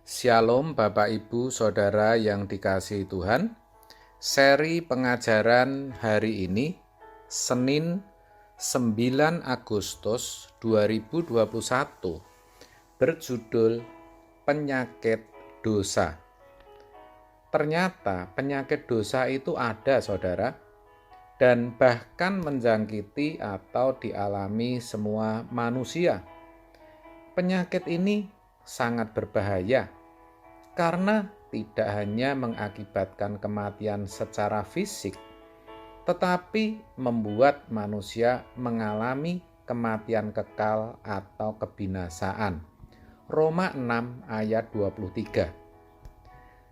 Shalom Bapak Ibu Saudara yang dikasihi Tuhan. Seri pengajaran hari ini Senin 9 Agustus 2021 berjudul Penyakit Dosa. Ternyata penyakit dosa itu ada, Saudara, dan bahkan menjangkiti atau dialami semua manusia. Penyakit ini sangat berbahaya karena tidak hanya mengakibatkan kematian secara fisik, tetapi membuat manusia mengalami kematian kekal atau kebinasaan. Roma 6 ayat 23.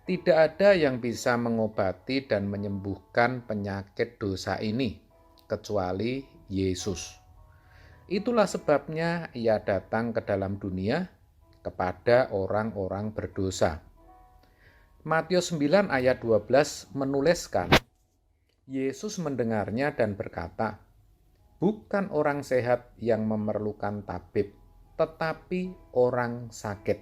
Tidak ada yang bisa mengobati dan menyembuhkan penyakit dosa ini kecuali Yesus. Itulah sebabnya Ia datang ke dalam dunia kepada orang-orang berdosa. Matius 9 ayat 12 menuliskan, Yesus mendengarnya dan berkata, "Bukan orang sehat yang memerlukan tabib, tetapi orang sakit."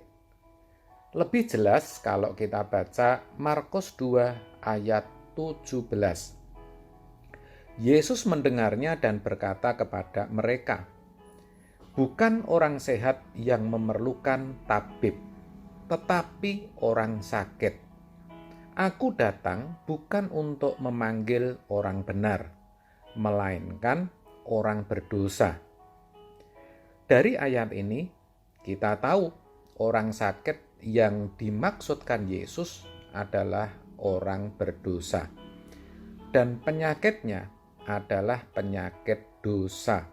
Lebih jelas kalau kita baca Markus 2 ayat 17. Yesus mendengarnya dan berkata kepada mereka, "Bukan orang sehat yang memerlukan tabib, tetapi orang sakit. Aku datang bukan untuk memanggil orang benar, melainkan orang berdosa." Dari ayat ini, kita tahu orang sakit yang dimaksudkan Yesus adalah orang berdosa. Dan penyakitnya adalah penyakit dosa.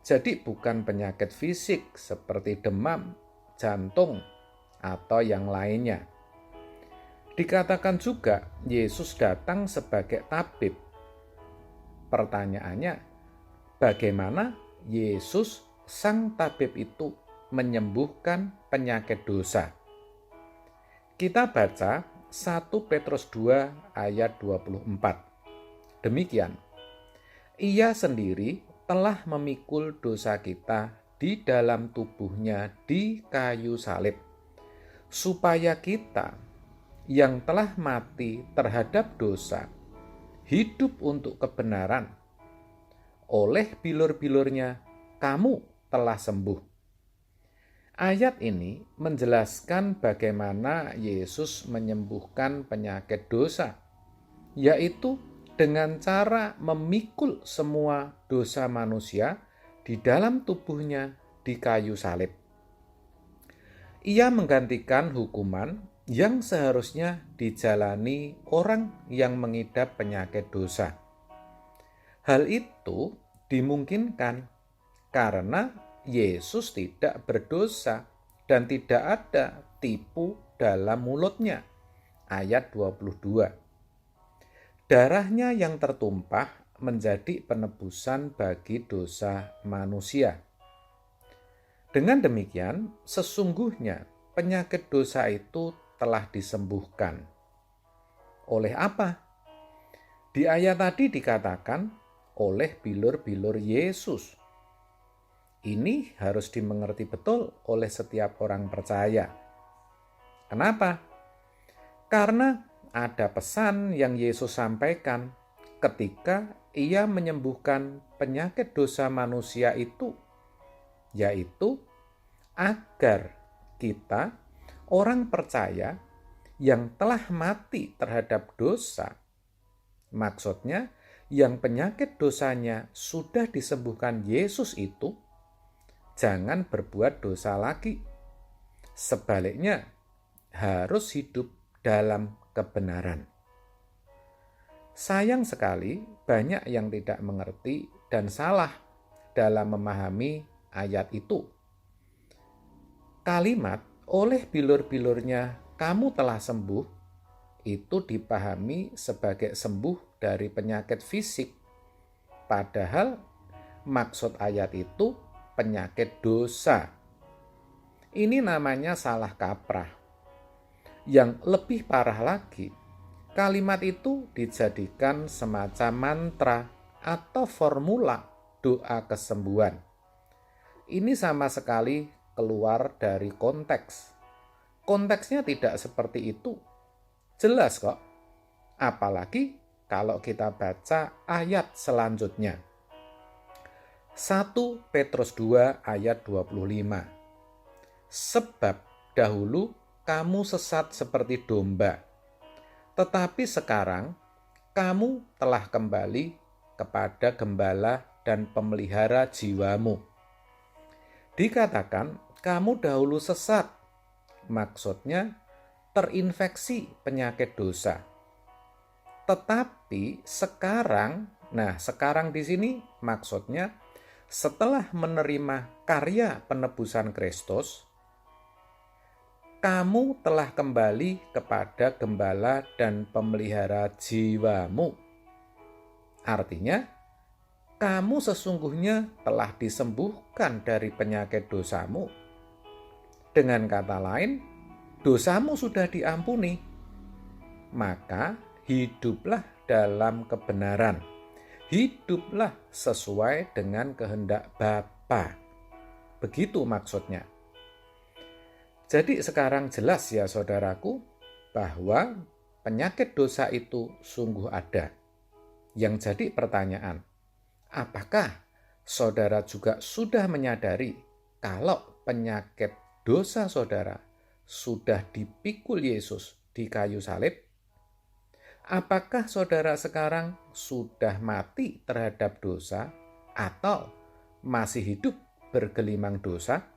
Jadi bukan penyakit fisik seperti demam, jantung, atau yang lainnya. Dikatakan juga Yesus datang sebagai tabib. Pertanyaannya, bagaimana Yesus sang tabib itu menyembuhkan penyakit dosa? Kita baca 1 Petrus 2 ayat 24. Demikian, Ia sendiri telah memikul dosa kita di dalam tubuhnya di kayu salib, supaya kita yang telah mati terhadap dosa hidup untuk kebenaran. Oleh bilur-bilurnya kamu telah sembuh. Ayat ini menjelaskan bagaimana Yesus menyembuhkan penyakit dosa, yaitu dengan cara memikul semua dosa manusia di dalam tubuhnya di kayu salib. Ia menggantikan hukuman yang seharusnya dijalani orang yang mengidap penyakit dosa. Hal itu dimungkinkan karena Yesus tidak berdosa dan tidak ada tipu dalam mulutnya. Ayat 22. Darahnya yang tertumpah menjadi penebusan bagi dosa manusia. Dengan demikian, sesungguhnya penyakit dosa itu telah disembuhkan. Oleh apa? Di ayat tadi dikatakan oleh bilur-bilur Yesus. Ini harus dimengerti betul oleh setiap orang percaya. Kenapa? Karena ada pesan yang Yesus sampaikan ketika Ia menyembuhkan penyakit dosa manusia itu, yaitu agar kita, orang percaya yang telah mati terhadap dosa, maksudnya yang penyakit dosanya sudah disembuhkan Yesus itu, jangan berbuat dosa lagi. Sebaliknya, harus hidup dalam kebenaran. Sayang sekali, banyak yang tidak mengerti dan salah dalam memahami ayat itu. Kalimat oleh bilur-bilurnya kamu telah sembuh itu dipahami sebagai sembuh dari penyakit fisik. Padahal maksud ayat itu penyakit dosa. Ini namanya salah kaprah. Yang lebih parah lagi, kalimat itu dijadikan semacam mantra atau formula doa kesembuhan. Ini sama sekali keluar dari konteks konteksnya tidak seperti itu. Jelas kok. Apalagi kalau kita baca ayat selanjutnya. 1 Petrus 2 ayat 25. Sebab dahulu kamu sesat seperti domba, tetapi sekarang kamu telah kembali kepada gembala dan pemelihara jiwamu. Dikatakan kamu dahulu sesat, maksudnya terinfeksi penyakit dosa. Tetapi sekarang, sekarang di sini maksudnya setelah menerima karya penebusan Kristus, kamu telah kembali kepada gembala dan pemelihara jiwamu. Artinya, kamu sesungguhnya telah disembuhkan dari penyakit dosamu. Dengan kata lain, dosamu sudah diampuni. Maka hiduplah dalam kebenaran. Hiduplah sesuai dengan kehendak Bapa. Begitu maksudnya. Jadi sekarang jelas ya saudaraku, bahwa penyakit dosa itu sungguh ada. Yang jadi pertanyaan, apakah saudara juga sudah menyadari kalau penyakit dosa saudara sudah dipikul Yesus di kayu salib? Apakah saudara sekarang sudah mati terhadap dosa atau masih hidup bergelimang dosa?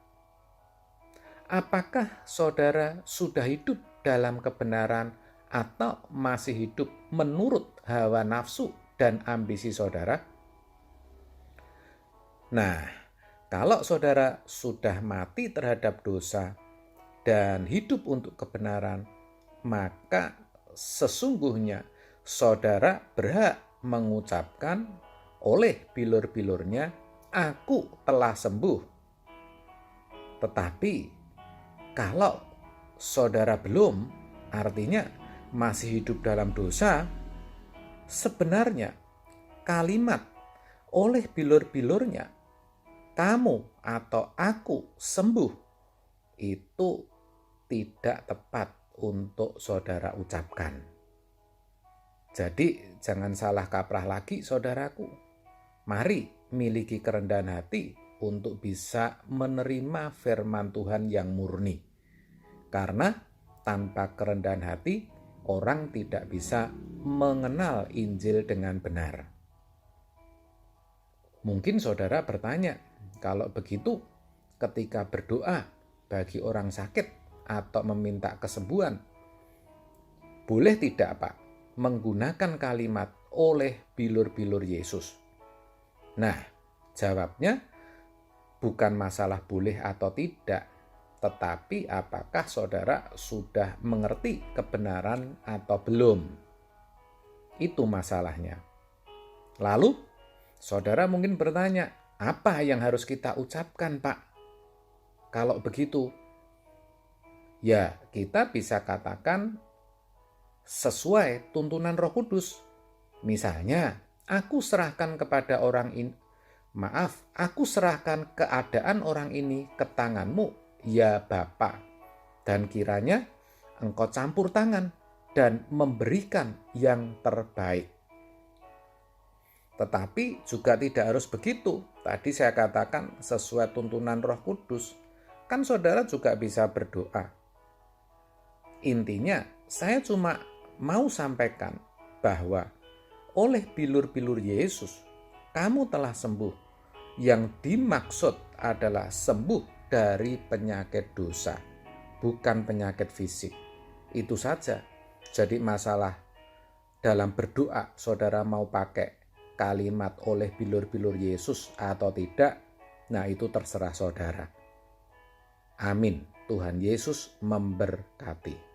Apakah saudara sudah hidup dalam kebenaran atau masih hidup menurut hawa nafsu dan ambisi saudara? Nah, kalau saudara sudah mati terhadap dosa dan hidup untuk kebenaran, maka sesungguhnya saudara berhak mengucapkan oleh bilur-bilurnya, "Aku telah sembuh." Tetapi kalau saudara belum, artinya masih hidup dalam dosa, sebenarnya kalimat oleh bilur-bilurnya, "Kamu atau aku sembuh," itu tidak tepat untuk saudara ucapkan. Jadi jangan salah kaprah lagi saudaraku. Mari miliki kerendahan hati untuk bisa menerima firman Tuhan yang murni. Karena tanpa kerendahan hati, orang tidak bisa mengenal Injil dengan benar. Mungkin saudara bertanya, kalau begitu ketika berdoa bagi orang sakit atau meminta kesembuhan, boleh tidak Pak menggunakan kalimat oleh bilur-bilur Yesus? Nah, jawabnya bukan masalah boleh atau tidak, tetapi apakah saudara sudah mengerti kebenaran atau belum? Itu masalahnya. Lalu, saudara mungkin bertanya, apa yang harus kita ucapkan, Pak? Kalau begitu, ya kita bisa katakan sesuai tuntunan Roh Kudus. Misalnya, aku serahkan keadaan orang ini ke tanganmu, ya Bapa, dan kiranya Engkau campur tangan dan memberikan yang terbaik. Tetapi juga tidak harus begitu. Tadi saya katakan sesuai tuntunan Roh Kudus. Kan saudara juga bisa berdoa. Intinya, saya cuma mau sampaikan bahwa oleh bilur-bilur Yesus, kamu telah sembuh. Yang dimaksud adalah sembuh dari penyakit dosa, bukan penyakit fisik. Itu saja. Jadi masalah dalam berdoa, saudara mau pakai kalimat oleh bilur-bilur Yesus atau tidak, nah itu terserah saudara. Amin. Tuhan Yesus memberkati.